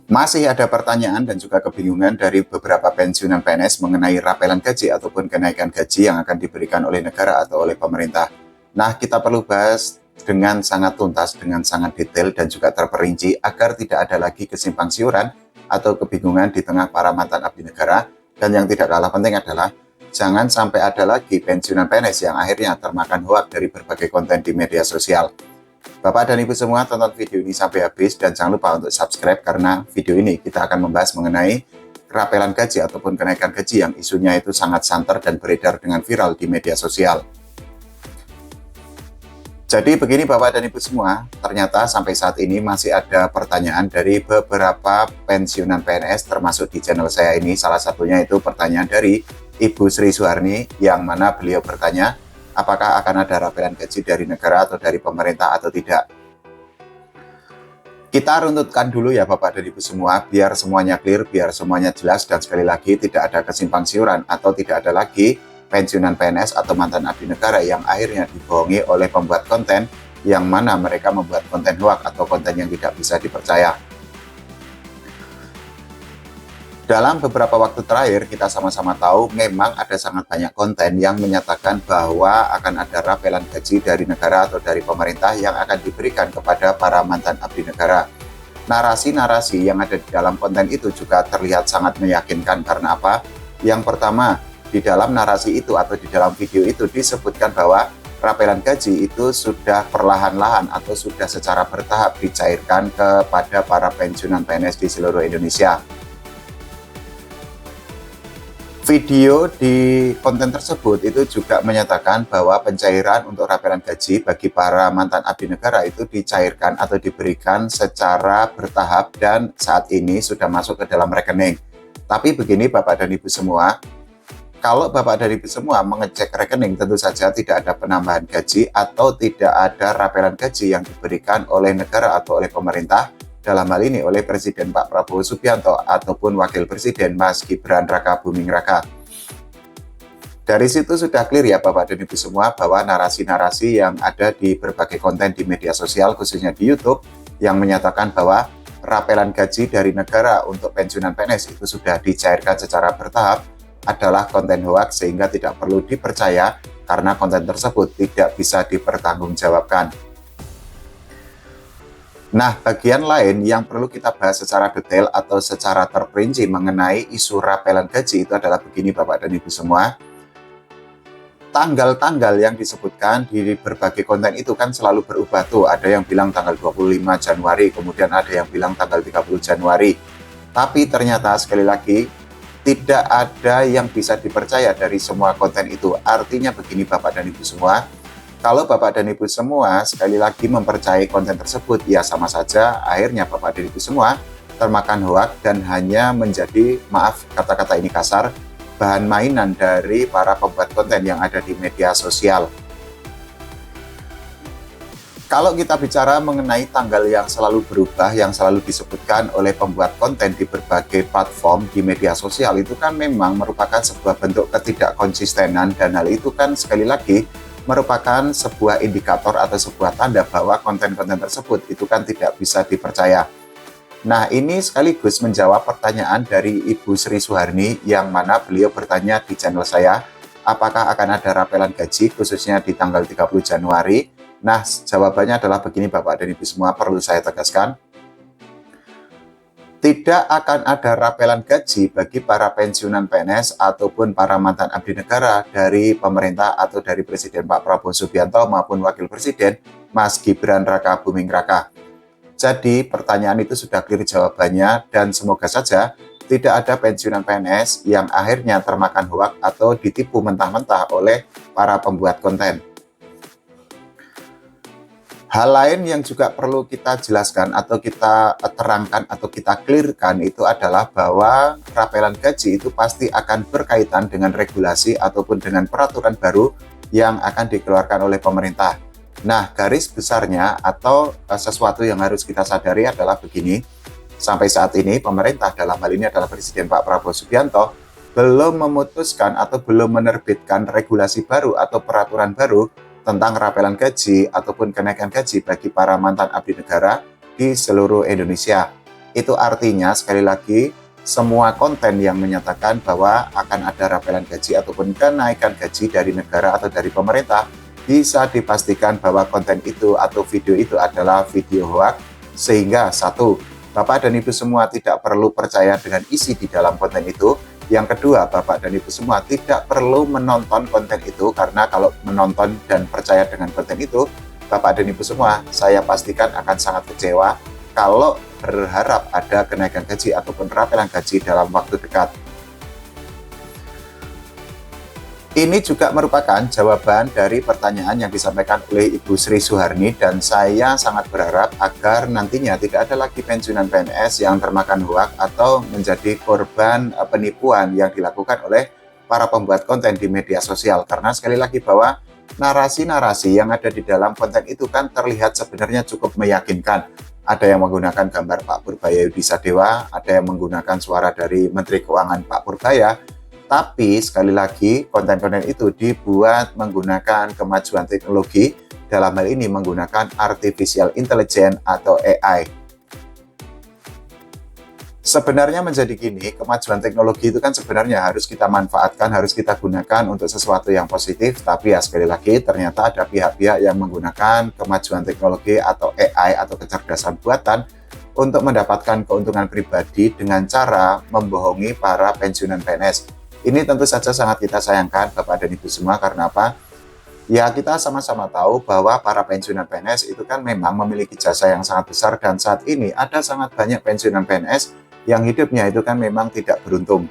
Masih ada pertanyaan dan juga kebingungan dari beberapa pensiunan PNS mengenai rapelan gaji ataupun kenaikan gaji yang akan diberikan oleh negara atau oleh pemerintah. Nah, kita perlu bahas dengan sangat tuntas, dengan sangat detail dan juga terperinci agar tidak ada lagi kesimpang siuran atau kebingungan di tengah para mantan abdi negara. Dan yang tidak kalah penting adalah jangan sampai ada lagi pensiunan PNS yang akhirnya termakan hoak dari berbagai konten di media sosial. Bapak dan Ibu semua, tonton video ini sampai habis dan jangan lupa untuk subscribe karena video ini kita akan membahas mengenai rapelan gaji ataupun kenaikan gaji yang isunya itu sangat santer dan beredar dengan viral di media sosial. Jadi begini Bapak dan Ibu semua, ternyata sampai saat ini masih ada pertanyaan dari beberapa pensiunan PNS termasuk di channel saya ini. Salah satunya itu pertanyaan dari Ibu Sri Suharni yang mana beliau bertanya, apakah akan ada rapelan gaji dari negara atau dari pemerintah atau tidak. Kita runtutkan dulu ya Bapak dan Ibu semua, biar semuanya clear, biar semuanya jelas, dan sekali lagi tidak ada kesimpang siuran atau tidak ada lagi pensiunan PNS atau mantan abdi negara yang akhirnya dibohongi oleh pembuat konten yang mana mereka membuat konten hoak atau konten yang tidak bisa dipercaya. Dalam beberapa waktu terakhir, kita sama-sama tahu memang ada sangat banyak konten yang menyatakan bahwa akan ada rapelan gaji dari negara atau dari pemerintah yang akan diberikan kepada para mantan abdi negara. Narasi-narasi yang ada di dalam konten itu juga terlihat sangat meyakinkan. Karena apa? Yang pertama, di dalam narasi itu atau di dalam video itu disebutkan bahwa rapelan gaji itu sudah perlahan-lahan atau sudah secara bertahap dicairkan kepada para pensiunan PNS di seluruh Indonesia. Video di konten tersebut itu juga menyatakan bahwa pencairan untuk rapelan gaji bagi para mantan abdi negara itu dicairkan atau diberikan secara bertahap dan saat ini sudah masuk ke dalam rekening. Tapi begini Bapak dan Ibu semua, kalau Bapak dan Ibu semua mengecek rekening tentu saja tidak ada penambahan gaji atau tidak ada rapelan gaji yang diberikan oleh negara atau oleh pemerintah. Dalam hal ini oleh Presiden Pak Prabowo Subianto ataupun Wakil Presiden Mas Gibran Raka Buming Raka. Dari situ sudah clear ya Bapak dan Ibu semua bahwa narasi-narasi yang ada di berbagai konten di media sosial khususnya di YouTube yang menyatakan bahwa rapelan gaji dari negara untuk pensiunan PNS itu sudah dicairkan secara bertahap adalah konten hoax sehingga tidak perlu dipercaya karena konten tersebut tidak bisa dipertanggungjawabkan. Nah, bagian lain yang perlu kita bahas secara detail atau secara terperinci mengenai isu rapelan gaji itu adalah begini Bapak dan Ibu semua. Tanggal-tanggal yang disebutkan di berbagai konten itu kan selalu berubah tuh. Ada yang bilang tanggal 25 Januari, kemudian ada yang bilang tanggal 30 Januari. Tapi ternyata sekali lagi, tidak ada yang bisa dipercaya dari semua konten itu. Artinya begini Bapak dan Ibu semua, kalau Bapak dan Ibu semua sekali lagi mempercayai konten tersebut, ya sama saja akhirnya Bapak dan Ibu semua termakan hoak dan hanya menjadi, maaf kata-kata ini kasar, bahan mainan dari para pembuat konten yang ada di media sosial. Kalau kita bicara mengenai tanggal yang selalu berubah, yang selalu disebutkan oleh pembuat konten di berbagai platform di media sosial, itu kan memang merupakan sebuah bentuk ketidakkonsistenan, dan hal itu kan sekali lagi merupakan sebuah indikator atau sebuah tanda bahwa konten-konten tersebut itu kan tidak bisa dipercaya. Nah, ini sekaligus menjawab pertanyaan dari Ibu Sri Suharni yang mana beliau bertanya di channel saya, apakah akan ada rapelan gaji khususnya di tanggal 30 Januari? Nah, jawabannya adalah begini Bapak dan Ibu semua, perlu saya tegaskan. Tidak akan ada rapelan gaji bagi para pensiunan PNS ataupun para mantan abdi negara dari pemerintah atau dari Presiden Pak Prabowo Subianto maupun Wakil Presiden Mas Gibran Raka Buming Raka. Jadi pertanyaan itu sudah clear jawabannya dan semoga saja tidak ada pensiunan PNS yang akhirnya termakan hoak atau ditipu mentah-mentah oleh para pembuat konten. Hal lain yang juga perlu kita jelaskan atau kita terangkan atau kita clearkan itu adalah bahwa rapelan gaji itu pasti akan berkaitan dengan regulasi ataupun dengan peraturan baru yang akan dikeluarkan oleh pemerintah. Nah, garis besarnya atau sesuatu yang harus kita sadari adalah begini. Sampai saat ini pemerintah, dalam hal ini adalah Presiden Pak Prabowo Subianto, belum memutuskan atau belum menerbitkan regulasi baru atau peraturan baru tentang rapelan gaji ataupun kenaikan gaji bagi para mantan abdi negara di seluruh Indonesia. Itu artinya sekali lagi semua konten yang menyatakan bahwa akan ada rapelan gaji ataupun kenaikan gaji dari negara atau dari pemerintah, bisa dipastikan bahwa konten itu atau video itu adalah video hoax, sehingga satu, Bapak dan Ibu semua tidak perlu percaya dengan isi di dalam konten itu. Yang kedua, Bapak dan Ibu semua tidak perlu menonton konten itu, karena kalau menonton dan percaya dengan konten itu, Bapak dan Ibu semua, saya pastikan akan sangat kecewa kalau berharap ada kenaikan gaji ataupun rapelan gaji dalam waktu dekat. Ini juga merupakan jawaban dari pertanyaan yang disampaikan oleh Ibu Sri Suharni, dan saya sangat berharap agar nantinya tidak ada lagi pensiunan PNS yang termakan hoak atau menjadi korban penipuan yang dilakukan oleh para pembuat konten di media sosial. Karena sekali lagi bahwa narasi-narasi yang ada di dalam konten itu kan terlihat sebenarnya cukup meyakinkan. Ada yang menggunakan gambar Pak Purbaya Yudisadewa, ada yang menggunakan suara dari Menteri Keuangan Pak Purbaya. Tapi sekali lagi konten-konten itu dibuat menggunakan kemajuan teknologi, dalam hal ini menggunakan artificial intelligence atau AI. Sebenarnya menjadi gini, kemajuan teknologi itu kan sebenarnya harus kita manfaatkan, harus kita gunakan untuk sesuatu yang positif, tapi ya sekali lagi ternyata ada pihak-pihak yang menggunakan kemajuan teknologi atau AI atau kecerdasan buatan untuk mendapatkan keuntungan pribadi dengan cara membohongi para pensiunan PNS. Ini tentu saja sangat kita sayangkan Bapak dan Ibu semua, karena apa? Ya kita sama-sama tahu bahwa para pensiunan PNS itu kan memang memiliki jasa yang sangat besar, dan saat ini ada sangat banyak pensiunan PNS yang hidupnya itu kan memang tidak beruntung.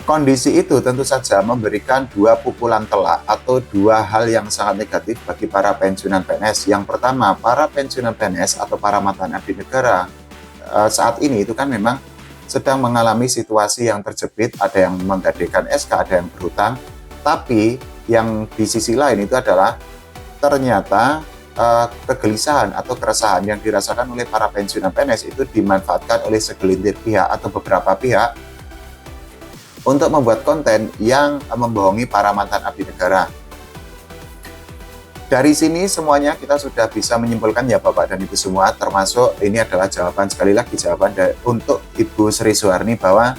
Kondisi itu tentu saja memberikan dua pukulan telak atau dua hal yang sangat negatif bagi para pensiunan PNS. Yang pertama, para pensiunan PNS atau para mantan abdi negara saat ini itu kan memang sedang mengalami situasi yang terjepit, ada yang menggadaikan SK, ada yang berhutang, tapi yang di sisi lain itu adalah ternyata kegelisahan atau keresahan yang dirasakan oleh para pensiunan PNS itu dimanfaatkan oleh segelintir pihak atau beberapa pihak untuk membuat konten yang membohongi para mantan abdi negara. Dari sini semuanya kita sudah bisa menyimpulkan ya Bapak dan Ibu semua, termasuk ini adalah jawaban, sekali lagi jawaban untuk Ibu Sri Suharni, bahwa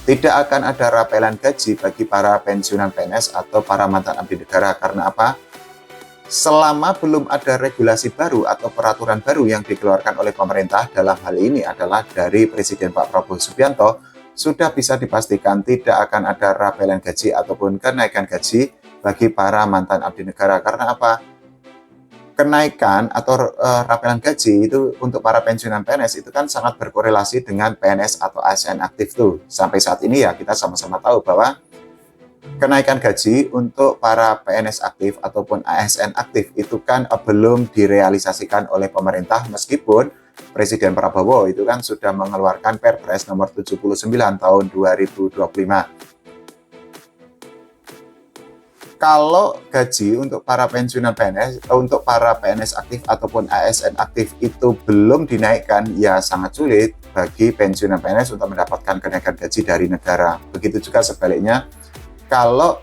tidak akan ada rapelan gaji bagi para pensiunan PNS atau para mantan abdi negara. Karena apa? Selama belum ada regulasi baru atau peraturan baru yang dikeluarkan oleh pemerintah, dalam hal ini adalah dari Presiden Pak Prabowo Subianto, sudah bisa dipastikan tidak akan ada rapelan gaji ataupun kenaikan gaji bagi para mantan abdi negara. Karena apa? Kenaikan atau rapelan gaji itu untuk para pensiunan PNS itu kan sangat berkorelasi dengan PNS atau ASN aktif tuh. Sampai saat ini ya kita sama-sama tahu bahwa kenaikan gaji untuk para PNS aktif ataupun ASN aktif itu kan belum direalisasikan oleh pemerintah, meskipun Presiden Prabowo itu kan sudah mengeluarkan Perpres nomor 79 tahun 2025. Kalau gaji untuk para pensiunan PNS, untuk para PNS aktif ataupun ASN aktif itu belum dinaikkan, ya sangat sulit bagi pensiunan PNS untuk mendapatkan kenaikan gaji dari negara. Begitu juga sebaliknya, kalau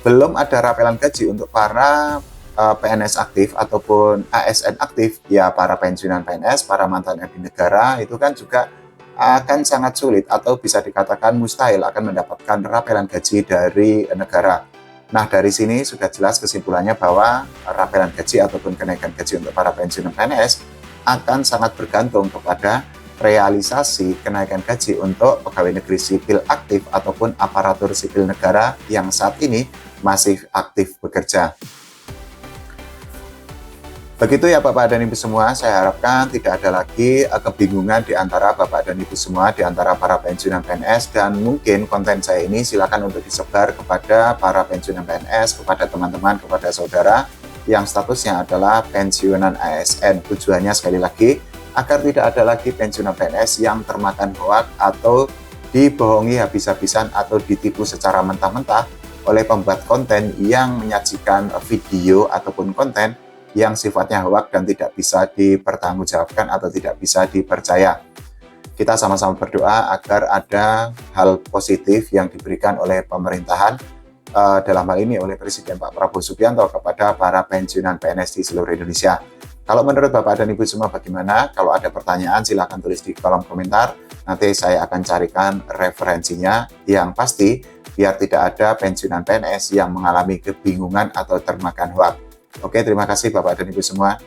belum ada rapelan gaji untuk para PNS aktif ataupun ASN aktif, ya para pensiunan PNS, para mantan abdi negara itu kan juga akan sangat sulit atau bisa dikatakan mustahil akan mendapatkan rapelan gaji dari negara. Nah, dari sini sudah jelas kesimpulannya bahwa rapelan gaji ataupun kenaikan gaji untuk para pensiunan PNS akan sangat bergantung kepada realisasi kenaikan gaji untuk pegawai negeri sipil aktif ataupun aparatur sipil negara yang saat ini masih aktif bekerja. Begitu ya Bapak dan Ibu semua, saya harapkan tidak ada lagi kebingungan di antara Bapak dan Ibu semua, di antara para pensiunan PNS, dan mungkin konten saya ini silakan untuk disebar kepada para pensiunan PNS, kepada teman-teman, kepada saudara yang statusnya adalah pensiunan ASN. Tujuannya sekali lagi, agar tidak ada lagi pensiunan PNS yang termakan hoak atau dibohongi habis-habisan atau ditipu secara mentah-mentah oleh pembuat konten yang menyajikan video ataupun konten yang sifatnya hoak dan tidak bisa dipertanggungjawabkan atau tidak bisa dipercaya. Kita sama-sama berdoa agar ada hal positif yang diberikan oleh pemerintahan, dalam hal ini oleh Presiden Pak Prabowo Subianto kepada para pensiunan PNS di seluruh Indonesia. Kalau menurut Bapak dan Ibu semua bagaimana? Kalau ada pertanyaan silahkan tulis di kolom komentar. Nanti saya akan carikan referensinya. Yang pasti biar tidak ada pensiunan PNS yang mengalami kebingungan atau termakan hoak. Oke, terima kasih Bapak dan Ibu semua.